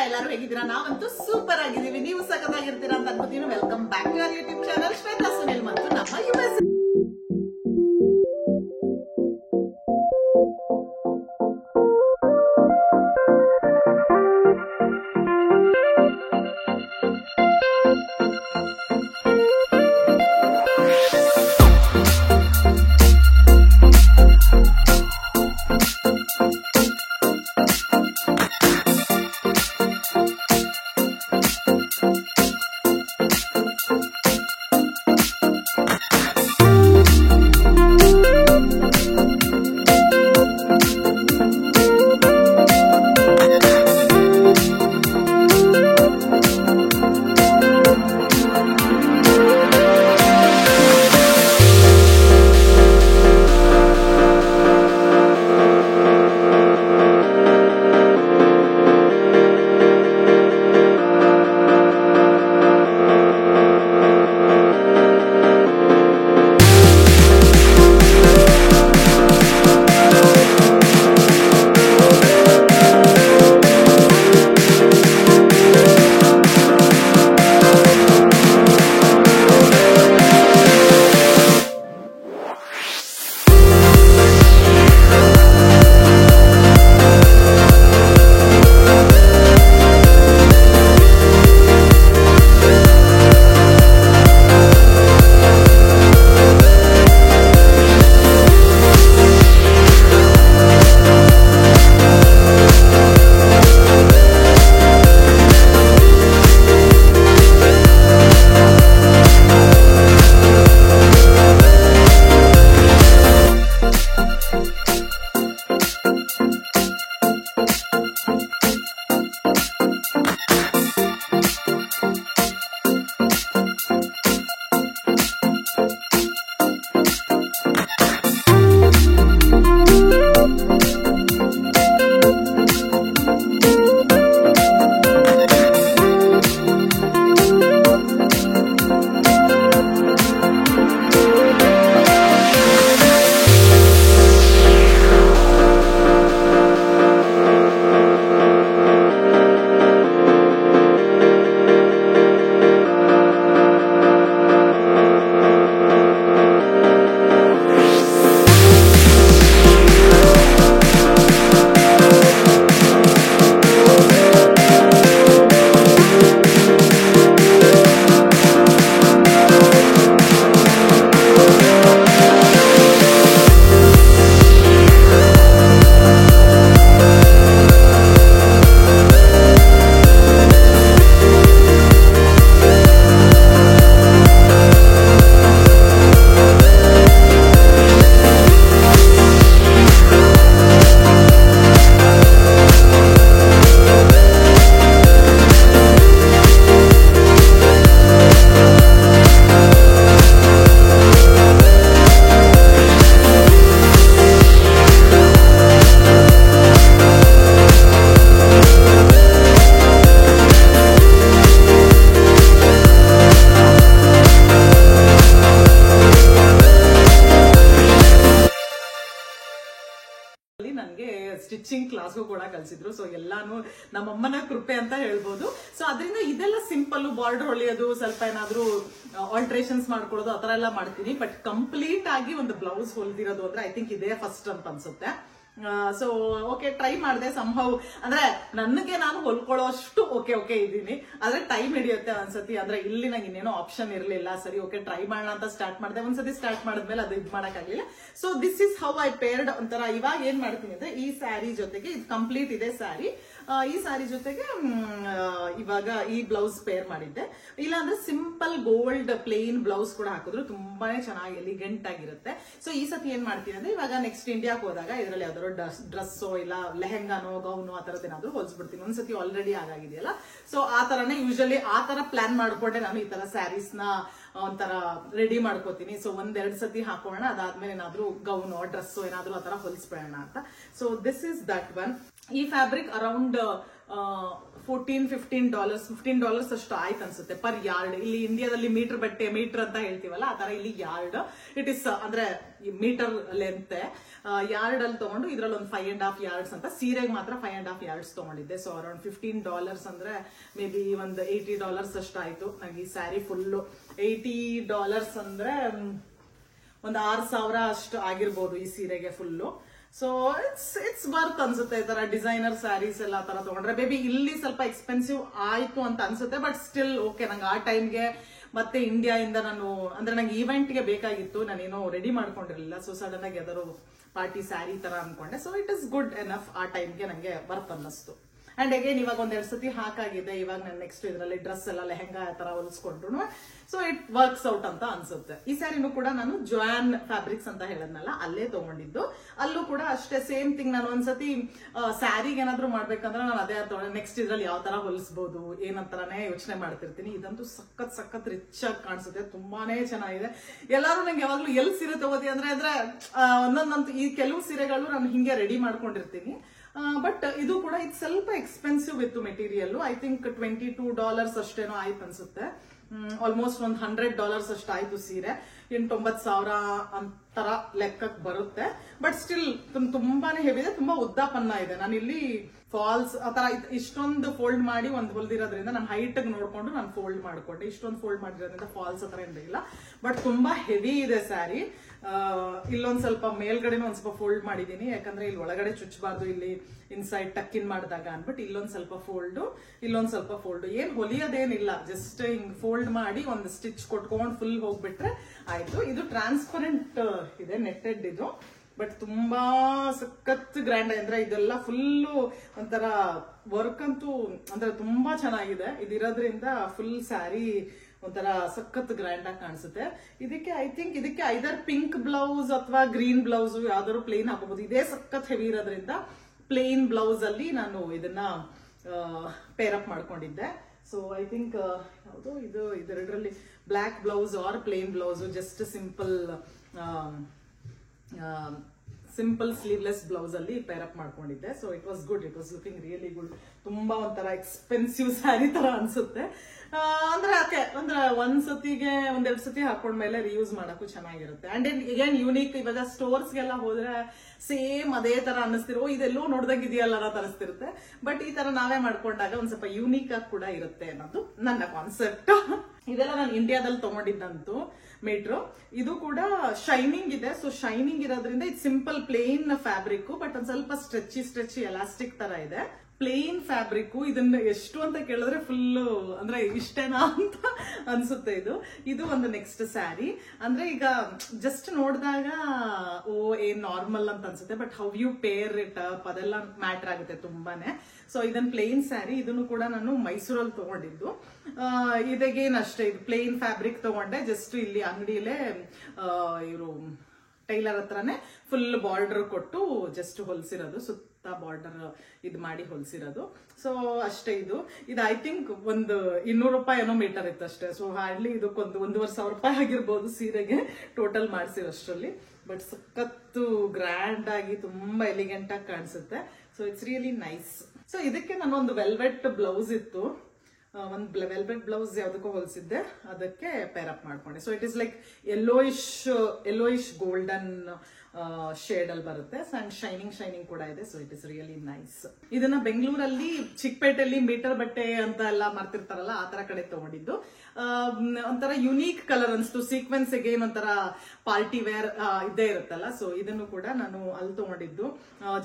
ಎಲ್ಲರೂ ಹೇಗಿದ್ದೀರಾ? ನಾವಂತೂ ಸೂಪರ್ ಆಗಿದ್ದೀವಿ. ನೀವು ಸಖತ್ತಾಗಿರ್ತೀರಾ ಅಂತ ಅನ್ಕೋತೀನಿ. Welcome back to our YouTube channel Shweta Sunil ಮತ್ತು ನಮ್ಮ ಯುಎಸ್. ನನಗೆ ಸ್ಟಿಚಿಂಗ್ ಕ್ಲಾಸ್ಗೂ ಕೂಡ ಕಲಿಸಿದ್ರು. ಸೊ ಎಲ್ಲಾನು ನಮ್ಮಮ್ಮನ ಕೃಪೆ ಅಂತ ಹೇಳ್ಬೋದು. ಸೊ ಅದರಿಂದ ಇದೆಲ್ಲ ಸಿಂಪಲ್, ಬಾರ್ಡರ್ ಹೊಲಿಯೋದು, ಸ್ವಲ್ಪ ಏನಾದ್ರೂ ಆಲ್ಟ್ರೇಷನ್ಸ್ ಮಾಡ್ಕೊಳ್ಳೋದು ಆತರ ಎಲ್ಲ ಮಾಡ್ತೀನಿ. ಬಟ್ ಕಂಪ್ಲೀಟ್ ಆಗಿ ಒಂದು ಬ್ಲೌಸ್ ಹೊಲ್ದಿರೋದು ಅಂದ್ರೆ ಐ ಥಿಂಕ್ ಇದೇ ಫಸ್ಟ್ ಅಂತ ಅನ್ಸುತ್ತೆ. ಸೊ ಓಕೆ, ಟ್ರೈ ಮಾಡಿದೆ. ಸಂಭವ್ ಅಂದ್ರೆ ನನಗೆ ನಾನು ಹೊಲ್ಕೊಳ್ಳೋ ಅಷ್ಟು ಓಕೆ ಇದ್ದೀನಿ. ಆದ್ರೆ ಟೈಮ್ ಹಿಡಿಯುತ್ತೆ ಒಂದ್ಸತಿ. ಅಂದ್ರೆ ಇಲ್ಲಿ ನಂಗೆ ಇನ್ನೇನೋ ಆಪ್ಷನ್ ಇರಲಿಲ್ಲ. ಸರಿ ಓಕೆ ಟ್ರೈ ಮಾಡೋಣ ಅಂತ ಸ್ಟಾರ್ಟ್ ಮಾಡಿದೆ. ಒಂದ್ಸತಿ ಸ್ಟಾರ್ಟ್ ಮಾಡಿದ್ಮೇಲೆ ಅದು ಇದು ಮಾಡಕ್ಕಾಗ್ಲಿಲ್ಲ. So this is how I paired. ಒಂಥರ ಇವಾಗ ಏನ್ ಮಾಡ್ತೀನಿ ಅಂದ್ರೆ ಈ ಸ್ಯಾರಿ ಜೊತೆಗೆ ಇದು ಕಂಪ್ಲೀಟ್ ಇದೆ ಸ್ಯಾರಿ. ಈ ಸ್ಯಾರಿ ಜೊತೆಗೆ ಇವಾಗ ಈ ಬ್ಲೌಸ್ ಪೇರ್ ಮಾಡಿದ್ದೆ. ಇಲ್ಲಾಂದ್ರೆ ಸಿಂಪಲ್ ಗೋಲ್ಡ್ ಪ್ಲೇನ್ ಬ್ಲೌಸ್ ಕೂಡ ಹಾಕಿದ್ರು ತುಂಬಾನೇ ಚೆನ್ನಾಗಿ ಎಲಿಗೆಂಟ್ ಆಗಿರುತ್ತೆ. ಸೊ ಈ ಸತಿ ಏನ್ ಮಾಡ್ತೀನಿ ಅಂದ್ರೆ ಇವಾಗ ನೆಕ್ಸ್ಟ್ ಇಂಡಿಯಾಕ್ ಹೋದಾಗ ಇದ್ರಲ್ಲಿ ಯಾವ್ದಾದ್ರು ಡ್ರೆಸ್ಸೋ ಇಲ್ಲ ಲೆಹೆಂಗಾನೋ ಗೌನು ಆ ತರದ್ ಏನಾದ್ರು ಹೊಲ್ಸ್ಬಿಡ್ತೀನಿ. ಒಂದ್ಸತಿ ಆಲ್ರೆಡಿ ಆಗಿದೆಯಲ್ಲ. ಸೊ ಆ ತರನೇ ಯೂಶಲಿ ಆ ತರ ಪ್ಲಾನ್ ಮಾಡ್ಕೊಂಡೆ ನಾನು ಈ ತರ ಸ್ಯಾರೀಸ್ ನ ಒಂಥರ ರೆಡಿ ಮಾಡ್ಕೋತೀನಿ. ಸೊ ಒಂದೆರಡು ಸತಿ ಹಾಕೋಣ, ಅದಾದ್ಮೇಲೆ ಏನಾದ್ರು ಗೌನು ಡ್ರೆಸ್ಸು ಏನಾದ್ರು ಆತರ ಹೊಲಿಸ್ಬೇಡ ಅಂತ. So this is that one. ಈ ಫ್ಯಾಬ್ರಿಕ್ ಅರೌಂಡ್ $15 ಅಷ್ಟು ಆಯ್ತು ಅನ್ಸುತ್ತೆ ಪರ್ ಯಾರ್ಡ್. ಇಲ್ಲಿ ಇಂಡಿಯಾದಲ್ಲಿ ಮೀಟರ್ ಅಂತ ಹೇಳ್ತೀವಲ್ಲ, ಆ ತರ ಇಲ್ಲಿ ಯಾರ್ಡ್ ಇಟ್ ಇಸ್ ಅಂದ್ರೆ ಮೀಟರ್ ಲೆಂತ್ ಯಾರ್ಡ್ ಅಲ್ಲಿ ತಗೊಂಡು ಇದ್ರಲ್ಲಿ ಒಂದು 5.5 yards ಅಂತ, ಸೀರೆಗೆ ಮಾತ್ರ 5.5 yards ತಗೊಂಡಿದ್ದೆ. ಸೊ ಅರೌಂಡ್ $15 ಅಂದ್ರೆ ಮೇ ಬಿ ಒಂದು $80 ಅಷ್ಟು ಆಯ್ತು ನಂಗೆ ಈ ಸ್ಯಾರಿ ಫುಲ್ಲು. $80 ಅಂದ್ರೆ ಒಂದು 6,000 ಅಷ್ಟು ಆಗಿರ್ಬೋದು ಈ ಸೀರೆಗೆ ಫುಲ್ಲು. ಸೊ ಇಟ್ಸ್ ವರ್ತ್ ಅನ್ಸುತ್ತೆ ಈ ತರ ಡಿಸೈನರ್ ಸ್ಯಾರೀಸ್ ಎಲ್ಲ ತರ ತಗೊಂಡ್ರೆ. ಬೇಬಿ ಇಲ್ಲಿ ಸ್ವಲ್ಪ ಎಕ್ಸ್ಪೆನ್ಸಿವ್ ಆಯ್ತು ಅಂತ ಅನ್ಸುತ್ತೆ, ಬಟ್ ಸ್ಟಿಲ್ ಓಕೆ. ನಂಗೆ ಆ ಟೈಮ್ಗೆ ಮತ್ತೆ ಇಂಡಿಯಾ ಇಂದ ನಾನು ಅಂದ್ರೆ ನಂಗೆ ಈವೆಂಟ್ಗೆ ಬೇಕಾಗಿತ್ತು, ನಾನೇನೋ ರೆಡಿ ಮಾಡ್ಕೊಂಡಿರ್ಲಿಲ್ಲ. ಸೊ ಸಡನ್ ಆಗಿ ಯಾವ್ದಾದ್ರು ಪಾರ್ಟಿ ಸ್ಯಾರಿ ತರ ಅನ್ಕೊಂಡೆ. So it is good enough. ಆ ಟೈಮ್ಗೆ ನಂಗೆ ವರ್ತ್ ಅನ್ನಿಸ್ತು. ಅಂಡ್ ಅಗೇನ್ ಇವಾಗ ಒಂದೆರಡು ಸತಿ ಹಾಕಾಗಿದೆ. ಇವಾಗ ನಾನು ನೆಕ್ಸ್ಟ್ ಇದರಲ್ಲಿ ಡ್ರೆಸ್ ಎಲ್ಲ ಲೆಹೆಂಗಾ ತರ ಹೊಲಿಸ್ಕೊಂಡ್ರು ಸೊ ಇಟ್ ವರ್ಕ್ಸ್ ಔಟ್ ಅಂತ ಅನ್ಸುತ್ತೆ. ಈ ಸ್ಯಾರಿನೂ ಕೂಡ ನಾನು ಜೋಯಾನ್ ಫ್ಯಾಬ್ರಿಕ್ಸ್ ಅಂತ ಹೇಳದ್ನಲ್ಲ, ಅಲ್ಲೇ ತಗೊಂಡಿದ್ದು. ಅಲ್ಲೂ ಕೂಡ ಅಷ್ಟೇ ಸೇಮ್ ಥಿಂಗ್. ನಾನು ಒಂದ್ಸತಿ ಸ್ಯಾರಿಗೆ ಏನಾದ್ರು ಮಾಡ್ಬೇಕಂದ್ರೆ ನಾನು ಅದೇ ತಗೊಂಡೆ. ನೆಕ್ಸ್ಟ್ ಇದ್ರಲ್ಲಿ ಯಾವ ತರ ಹೊಲಿಸಬಹುದು ಏನಂತಾನೆ ಯೋಚನೆ ಮಾಡ್ತಿರ್ತೀನಿ. ಇದಂತೂ ಸಖತ್ ರಿಚ್ ಆಗಿ ಕಾಣಿಸುತ್ತೆ, ತುಂಬಾನೇ ಚೆನ್ನಾಗಿದೆ. ಎಲ್ಲಾರು ನಂಗೆ ಯಾವಾಗ್ಲೂ ಎಲ್ಲಿ ಸೀರೆ ತಗೋತಿ ಅಂದ್ರೆ ಒಂದೊಂದಂತೂ ಈ ಕೆಲವು ಸೀರೆಗಳು ನಾನು ಹಿಂಗೆ ರೆಡಿ ಮಾಡ್ಕೊಂಡಿರ್ತೀನಿ. ಬಟ್ ಇದು ಕೂಡ ಇದು ಸ್ವಲ್ಪ ಎಕ್ಸ್ಪೆನ್ಸಿವ್ ಇತ್ತು ಮೆಟೀರಿಯಲ್. ಐ ಥಿಂಕ್ $22 ಅಷ್ಟೇನೋ ಆಯ್ತು ಅನ್ಸುತ್ತೆ. ಆಲ್ಮೋಸ್ಟ್ ಒಂದು $100 ಅಷ್ಟು ಆಯ್ತು ಸೀರೆ. 8-9,000 ಅಂತರ ಲೆಕ್ಕಕ್ಕೆ ಬರುತ್ತೆ. ಬಟ್ ಸ್ಟಿಲ್ ತುಂಬಾನೇ ಹೆವಿ ಇದೆ, ತುಂಬಾ ಉದ್ದಾಪನ್ನ ಇದೆ. ನಾನು ಇಲ್ಲಿ ಫಾಲ್ಸ್ ಆತರ ಇಷ್ಟೊಂದು ಫೋಲ್ಡ್ ಮಾಡಿ ಒಂದು ಹೊಲ್ದಿರೋದ್ರಿಂದ ನಾನು ಹೈಟ್ ನೋಡ್ಕೊಂಡು ನಾನು ಫೋಲ್ಡ್ ಮಾಡ್ಕೊಂಡೆ. ಇಷ್ಟೊಂದು ಫೋಲ್ಡ್ ಮಾಡಿರೋದ್ರಿಂದ ಫಾಲ್ಸ್ ಆತರ ಏನಿಲ್ಲ. ಬಟ್ ತುಂಬಾ ಹೆವಿ ಇದೆ ಸ್ಯಾರಿ. ಇಲ್ಲೊಂದ್ ಸ್ವಲ್ಪ ಮೇಲ್ಗಡೆನೂ ಒಂದ್ ಸ್ವಲ್ಪ ಫೋಲ್ಡ್ ಮಾಡಿದೀನಿ, ಯಾಕಂದ್ರೆ ಇಲ್ಲಿ ಒಳಗಡೆ ಚುಚ್ಚಬಾರ್ದು ಇಲ್ಲಿ ಇನ್ಸೈಡ್ ಟಕ್ ಇನ್ ಮಾಡಿದಾಗ ಅನ್ಬಿಟ್ಟು ಇಲ್ಲೊಂದ್ ಸ್ವಲ್ಪ ಫೋಲ್ಡ್, ಇಲ್ಲೊಂದ್ ಸ್ವಲ್ಪ ಫೋಲ್ಡ್. ಏನ್ ಹೊಲಿಯೋದೇನಿಲ್ಲ, ಜಸ್ಟ್ ಹಿಂಗ್ ಫೋಲ್ಡ್ ಮಾಡಿ ಒಂದು ಸ್ಟಿಚ್ ಕೊಟ್ಕೊಂಡು ಫುಲ್ ಹೋಗ್ಬಿಟ್ರೆ ಆಯ್ತು. ಇದು ಟ್ರಾನ್ಸ್ಪರೆಂಟ್ ಇದೆ, ನೆಟ್ಟೆಡ್ ಇದು. ಬಟ್ ತುಂಬಾ ಸಖತ್ ಗ್ರ್ಯಾಂಡ್ ಅಂದ್ರೆ ಇದೆಲ್ಲ ಫುಲ್ಲು ಒಂಥರ ವರ್ಕ್ ಅಂತೂ ಅಂದ್ರೆ ತುಂಬಾ ಚೆನ್ನಾಗಿದೆ. ಇದಿರೋದ್ರಿಂದ ಫುಲ್ ಸ್ಯಾರಿ ಒಂಥರ ಸಖತ್ ಗ್ರ್ಯಾಂಡ್ ಆಗಿ ಕಾಣಿಸುತ್ತೆ. ಇದಕ್ಕೆ ಐ ಥಿಂಕ್ ಇದಕ್ಕೆ ಐದರ್ ಪಿಂಕ್ ಬ್ಲೌಸ್ ಅಥವಾ ಗ್ರೀನ್ ಬ್ಲೌಸ್ ಯಾವ್ದಾದ್ರು ಪ್ಲೇನ್ ಹಾಕೋಬಹುದು. ಇದೇ ಸಖತ್ ಹೆವಿ ಇರೋದ್ರಿಂದ ಪ್ಲೇನ್ ಬ್ಲೌಸ್ ಅಲ್ಲಿ ನಾನು ಇದನ್ನ ಪೇರ್ ಅಪ್ ಮಾಡ್ಕೊಂಡಿದ್ದೆ. ಸೊ ಐ ಥಿಂಕ್ ಯಾವುದು ಇದೆರಡರಲ್ಲಿ black blouse or plain blouse, just simple sleeveless blouse ಅಲ್ಲಿ ಪೇರ್ ಅಪ್ ಮಾಡ್ಕೊಂಡಿದ್ದೆ. So it was good, it was looking really good. ತುಂಬಾ ಒಂಥರ ಎಕ್ಸ್ಪೆನ್ಸಿವ್ ಸ್ಯಾರಿ ತರ ಅನ್ಸುತ್ತೆ. ಅಂದ್ರೆ ಒಂದ್ಸತಿಗೆ ಒಂದೆರಡು ಸತಿ ಹಾಕೊಂಡ್ಮೇಲೆ ರಿಯೂಸ್ ಮಾಡಕ್ಕೂ ಚೆನ್ನಾಗಿರುತ್ತೆ. ಅಂಡ್ ಏನ್ ಯೂನಿಕ್, ಇವಾಗ ಸ್ಟೋರ್ಸ್ಗೆಲ್ಲ ಹೋದ್ರೆ ಸೇಮ್ ಅದೇ ತರ ಅನ್ನಿಸ್ತಿರೋ ಇದೆಲ್ಲೋ ನೋಡ್ದಂಗ್ ಇದೆಯಲ್ಲ ತರಿಸ್ತಿರುತ್ತೆ. ಬಟ್ ಈ ತರ ನಾವೇ ಮಾಡ್ಕೊಂಡಾಗ ಒಂದ್ ಸ್ವಲ್ಪ ಯೂನಿಕ್ ಆಗಿ ಕೂಡ ಇರುತ್ತೆ ಅನ್ನೋದು ನನ್ನ ಕಾನ್ಸೆಪ್ಟ್. ಇದೆಲ್ಲ ನಾನು ಇಂಡಿಯಾದಲ್ಲಿ ತಗೊಂಡಿದ್ದಂತೂ ಮೀಟ್ರು. ಇದು ಕೂಡ ಶೈನಿಂಗ್ ಇದೆ. ಸೊ ಶೈನಿಂಗ್ ಇರೋದ್ರಿಂದ ಇದು ಸಿಂಪಲ್ ಪ್ಲೇನ್ ಫ್ಯಾಬ್ರಿಕ್, ಬಟ್ ಒಂದ್ ಸ್ವಲ್ಪ ಸ್ಟ್ರೆಚಿ ಎಲಾಸ್ಟಿಕ್ ತರ ಇದೆ. Plain fabric. ಇದನ್ನ ಎಷ್ಟು ಅಂತ ಕೇಳಿದ್ರೆ ಫುಲ್ ಅಂದ್ರೆ ಇಷ್ಟೇನಾ ಅಂತ ಅನ್ಸುತ್ತೆ. ಇದು ಒಂದು ನೆಕ್ಸ್ಟ್ ಸ್ಯಾರಿ. ಅಂದ್ರೆ ಈಗ ಜಸ್ಟ್ ನೋಡಿದಾಗ ಏನ್ ನಾರ್ಮಲ್ ಅಂತ ಅನ್ಸುತ್ತೆ, but how you pair it up ಅದೆಲ್ಲ ಮ್ಯಾಟರ್ ಆಗುತ್ತೆ ತುಂಬಾನೇ. ಸೊ ಇದನ್ನ ಪ್ಲೇನ್ ಸ್ಯಾರಿ. ಇದನ್ನು ಕೂಡ ನಾನು ಮೈಸೂರಲ್ಲಿ ತಗೊಂಡಿದ್ದು. ಇದಗೇನ್ ಅಷ್ಟೇ, ಇದು ಪ್ಲೇನ್ ಫ್ಯಾಬ್ರಿಕ್ ತಗೊಂಡೆ. ಜಸ್ಟ್ ಇಲ್ಲಿ ಅಂಗಡಿಯಲ್ಲೇ ಇವರು ಟೈಲರ್ ಹತ್ರನೇ ಫುಲ್ ಬಾರ್ಡರ್ ಕೊಟ್ಟು ಜಸ್ಟ್ ಹೊಲ್ಸಿರೋದು, ಸುತ್ತ ಬಾರ್ಡರ್ ಇದು ಮಾಡಿ ಹೊಲ್ಸಿರೋದು. ಸೊ ಅಷ್ಟೇ. ಇದು ಐ ಥಿಂಕ್ ಒಂದು $200 ಮೀಟರ್ ಇತ್ತು ಅಷ್ಟೇ. ಸೊ ಹಾರ್ಡ್ಲಿ ಇದಕ್ಕೊಂದು $1,500 ಆಗಿರ್ಬೋದು ಸೀರೆಗೆ ಟೋಟಲ್ ಮಾಡಿಸಿರೋಷ್ಟರಲ್ಲಿ. ಬಟ್ ಸಖತ್ತು ಗ್ರ್ಯಾಂಡ್ ಆಗಿ ತುಂಬಾ ಎಲಿಗೆಂಟ್ ಆಗಿ ಕಾಣಿಸುತ್ತೆ. So it's really nice. So ಇದಕ್ಕೆ ನಾನೊಂದು ವೆಲ್ವೆಟ್ ಬ್ಲೌಸ್ ಇತ್ತು, ಒಂದು ವೆಲ್ವೆಟ್ ಬ್ಲೌಸ್ ಯಾವ್ದಕ್ಕೂ ಹೊಲಿಸಿದ್ದೆ, ಅದಕ್ಕೆ ಪೇರ್ ಅಪ್ ಮಾಡ್ಕೊಂಡೆ. So it is like yellowish golden shade ಅಲ್ಲಿ ಬರುತ್ತೆ. ಅಂಡ್ ಶೈನಿಂಗ್ ಕೂಡ ಇದೆ. So it is really nice. ಇದನ್ನ ಬೆಂಗಳೂರಲ್ಲಿ ಚಿಕ್ಕಪೇಟೆಯಲ್ಲಿ ಮೀಟರ್ ಬಟ್ಟೆ ಅಂತ ಎಲ್ಲ ಮಾರ್ತಿರ್ತಾರಲ್ಲ ಆ ತರ ಕಡೆ ತಗೊಂಡಿದ್ದು. ಒಂಥರ ಯುನೀಕ್ ಕಲರ್ ಅನ್ಸ್ತು. ಸೀಕ್ವೆನ್ಸ್ ಅಗೇನ್ ಒಂಥರ ಪಾರ್ಟಿ ವೇರ್ ಇದ್ದೇ ಇರುತ್ತಲ್ಲ. ಸೊ ಇದನ್ನು ಕೂಡ ನಾನು ಅಲ್ಲಿ ತಗೊಂಡಿದ್ದು.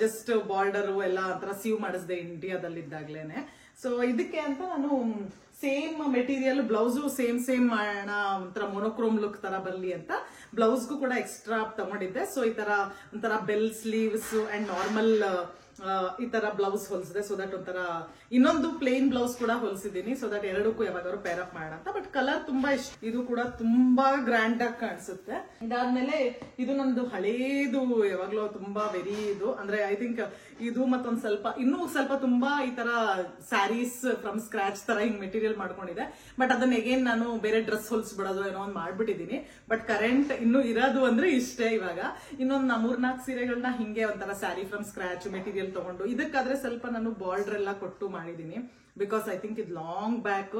ಜಸ್ಟ್ ಬಾರ್ಡರ್ ಎಲ್ಲ ಒಂಥರ ಸೀವ್ ಮಾಡಿಸ್ದೆ ಇಂಡಿಯಾದಲ್ಲಿದ್ದಾಗ್ಲೇನೆ. ಸೊ ಇದಕ್ಕೆ ಅಂತ ನಾನು ಸೇಮ್ ಮೆಟೀರಿಯಲ್ ಬ್ಲೌಸು ಸೇಮ್ ಮಾಡೋಣ, ಒಂಥರ ಮೊನೋಕ್ರೋಮ್ ಲುಕ್ ತರ ಬರ್ಲಿ ಅಂತ ಬ್ಲೌಸ್ಗೂ ಕೂಡ ಎಕ್ಸ್ಟ್ರಾ ತಗೊಂಡಿದ್ದೆ. ಸೊ ಈ ತರ ಒಂಥರ ಬೆಲ್ ಸ್ಲೀವ್ಸ್ ಅಂಡ್ ನಾರ್ಮಲ್ ಈ ತರ ಬ್ಲೌಸ್ ಹೊಲಿಸಿದೆ. ಸೊ ದಟ್ ಒಂಥರ ಇನ್ನೊಂದು ಪ್ಲೇನ್ ಬ್ಲೌಸ್ ಕೂಡ ಹೊಲಿಸಿದೀನಿ. ಸೊ ದಟ್ ಎರಡಕ್ಕೂ ಯಾವಾಗಾದ್ರು ಪೇರ್ ಅಪ್ ಮಾಡೋಣ ಅಂತ. ಬಟ್ ಕಲರ್ ತುಂಬಾ ಇಷ್ಟ. ಇದು ಕೂಡ ತುಂಬಾ ಗ್ರ್ಯಾಂಡ್ ಆಗಿ ಕಾಣಿಸುತ್ತೆ. ಇದಾದ್ಮೇಲೆ ಇದು ನಂದು ಹಳೇದು, ಯಾವಾಗ್ಲೂ ತುಂಬಾ ವೆರಿ ಇದು ಅಂದ್ರೆ ಐ ಥಿಂಕ್ ಇದು ಮತ್ತೊಂದ್ ಸ್ವಲ್ಪ ಇನ್ನೂ ಸ್ವಲ್ಪ ತುಂಬಾ ಈ ತರ ಸ್ಯಾರೀಸ್ ಫ್ರಮ್ ಸ್ಕ್ರಾಚ್ ತರ ಹಿಂಗ್ ಮೆಟೀರಿಯಲ್ ಮಾಡ್ಕೊಂಡಿದೆ. ಬಟ್ ಅದನ್ನ ಎಗೇನ್ ನಾನು ಬೇರೆ ಡ್ರೆಸ್ ಹೊಲಿಸ್ಬಿಡೋದು ಏನೋ ಒಂದು ಮಾಡ್ಬಿಟ್ಟಿದೀನಿ. ಬಟ್ ಕರೆಂಟ್ ಇನ್ನು ಇರೋದು ಅಂದ್ರೆ ಇಷ್ಟೇ. ಇವಾಗ ಇನ್ನೊಂದು 3-4 ಸೀರೆಗಳನ್ನ ಹಿಂಗೆ ಒಂಥರ sari from scratch material material ತಗೊಂಡು, ಇದಕ್ಕಾದ್ರೆ ಸ್ವಲ್ಪ ನಾನು ಬಾರ್ಡರ್ ಎಲ್ಲ ಕೊಟ್ಟು ಮಾಡಿದೀನಿ. ಬಿಕಾಸ್ ಐ ಥಿಂಕ್ ಇದು ಲಾಂಗ್ ಬ್ಯಾಕ್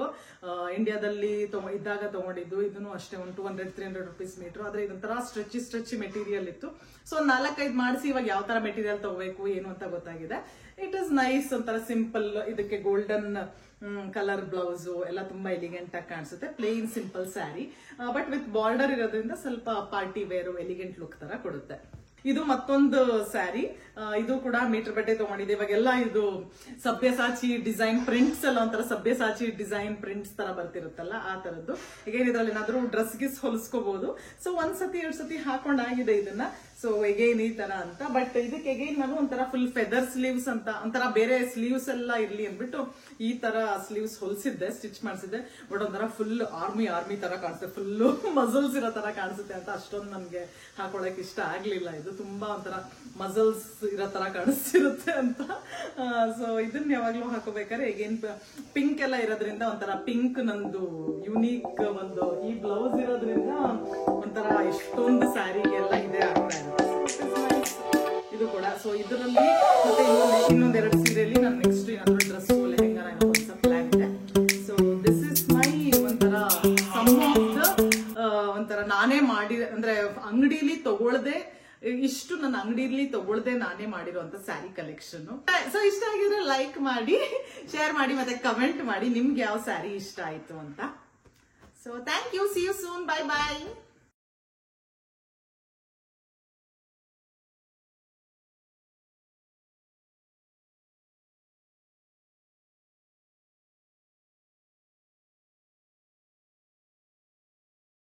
ಇಂಡಿಯಾದಲ್ಲಿ ಇದ್ದಾಗ ತಗೊಂಡಿದ್ದು. ಇದನ್ನು ಅಷ್ಟೇ ಒಂದು 200-300 ರುಪೀಸ್ ಮೀಟರ್. ಆದ್ರೆ ಇದೊಂಥರ ಸ್ಟ್ರೆಚಿ ಮೆಟೀರಿಯಲ್ ಇತ್ತು. ಸೊ 4-5 ಮಾಡಿಸಿ ಇವಾಗ ಯಾವ ತರ ಮೆಟೀರಿಯಲ್ ತಗೋಬೇಕು ಏನು ಅಂತ ಗೊತ್ತಾಗಿದೆ. ಇಟ್ ಇಸ್ ನೈಸ್, ಒಂಥರ ಸಿಂಪಲ್. ಇದಕ್ಕೆ ಗೋಲ್ಡನ್ ಕಲರ್ ಬ್ಲೌಸ್ ಎಲ್ಲ ತುಂಬಾ ಎಲಿಗೆಂಟ್ ಆಗಿ ಕಾಣಿಸುತ್ತೆ. Plain simple sari, but with border ಇರೋದ್ರಿಂದ ಸ್ವಲ್ಪ ಪಾರ್ಟಿ ವೇರ್ ಎಲಿಗೆಂಟ್ ಲುಕ್ ತರ ಕೊಡುತ್ತೆ. ಇದು ಮತ್ತೊಂದು ಸ್ಯಾರಿ. ಇದು ಕೂಡ ಮೀಟರ್ ಬಟ್ಟೆ ತಗೊಂಡಿದೆ. ಇವಾಗೆಲ್ಲ ಇದು ಸಭ್ಯಸಾಚಿ ಡಿಸೈನ್ ಪ್ರಿಂಟ್ಸ್ ಎಲ್ಲ ಒಂಥರ ಸಭ್ಯಸಾಚಿ ಡಿಸೈನ್ ಪ್ರಿಂಟ್ಸ್ ತರ ಬರ್ತಿರುತ್ತಲ್ಲ, ಆ ತರದ್ದು. ಈಗ ಇದ್ರಲ್ಲಿ ಏನಾದ್ರು ಡ್ರೆಸ್ ಗಿಸ್ ಹೊಲಿಸ್ಕೋಬಹುದು. ಸೊ 1 ಸತಿ 2 ಸತಿ ಹಾಕೊಂಡಾಗಿದೆ ಇದನ್ನ. ಸೊ ಎಗೈನ್ ಈ ತರ ಅಂತ. ಬಟ್ ಇದಕ್ಕೆ ಎಗೈನ್ ನಾನು ಒಂಥರ ಫುಲ್ ಫೆದರ್ ಸ್ಲೀವ್ಸ್ ಅಂತ, ಒಂಥರ ಬೇರೆ ಸ್ಲೀವ್ಸ್ ಎಲ್ಲ ಇರ್ಲಿ ಅಂದ್ಬಿಟ್ಟು ಈ ತರ ಸ್ಲೀವ್ಸ್ ಹೊಲಿಸಿದ್ದೆ, ಸ್ಟಿಚ್ ಮಾಡಿಸಿದ್ದೆ. ಬಟ್ ಒಂಥರ ಫುಲ್ ಆರ್ಮಿ ತರ ಕಾಣಿಸುತ್ತೆ, ಫುಲ್ ಮಸಲ್ಸ್ ಇರೋ ತರ ಕಾಣಿಸುತ್ತೆ ಅಂತ ಅಷ್ಟೊಂದು ನನ್ಗೆ ಹಾಕೊಳಕ್ ಇಷ್ಟ ಆಗ್ಲಿಲ್ಲ. ಇದು ತುಂಬಾ ಒಂಥರ ಮಸಲ್ಸ್ ಇರೋ ತರ ಕಾಣಿಸ್ತಿರುತ್ತೆ ಅಂತ. ಸೊ ಇದನ್ನ ಯಾವಾಗ್ಲೂ ಹಾಕೋಬೇಕಾದ್ರೆ ಎಗೇನ್ ಪಿಂಕ್ ಎಲ್ಲ ಇರೋದ್ರಿಂದ ಒಂಥರ ಪಿಂಕ್ ನಂದು ಯುನೀಕ್ ಒಂದು ಈ ಬ್ಲೌಸ್ ಇರೋದ್ರಿಂದ ಒಂಥರ ಎಷ್ಟೊಂದು ಸ್ಯಾರಿಗೆಲ್ಲ ಇದೇ ಆಗ್ತಾ ಇರುತ್ತೆ. ಇದು ಕೂಡ. ಸೊ ಇದರಲ್ಲಿ ಮತ್ತೆ ಇನ್ನೊಂದೆರಡು ಸೀರೆಯಲ್ಲಿ ನಾನು ನೆಕ್ಸ್ಟ್ ಏನಾದ್ರು ಡ್ರೆಸ್ ಲೆಹೆಂಗಾ ಸ್ವಲ್ಪ ಪ್ಲಾನ್ ಇದೆ. ಸೊ ದಿಸ್ ಇಸ್ ಮೈ ಒಂಥರ ಸಮ್ ಆಫ್ ದ ಒಂಥರ ನಾನೇ ಮಾಡಿ, ಅಂದ್ರೆ ಅಂಗಡಿಲಿ ತಗೊಳ್ದೆ, ಇಷ್ಟು ನನ್ನ ಅಂಗಡಿಲಿ ತಗೊಳ್ದೆ ನಾನೇ ಮಾಡಿರುವಂತ ಸ್ಯಾರಿ ಕಲೆಕ್ಷನ್. ಸೊ ಇಷ್ಟ ಆಗಿದ್ರೆ ಲೈಕ್ ಮಾಡಿ, ಶೇರ್ ಮಾಡಿ, ಮತ್ತೆ ಕಮೆಂಟ್ ಮಾಡಿ ನಿಮ್ಗೆ ಯಾವ ಸ್ಯಾರಿ ಇಷ್ಟ ಆಯ್ತು ಅಂತ. So thank you, see you soon, bye bye.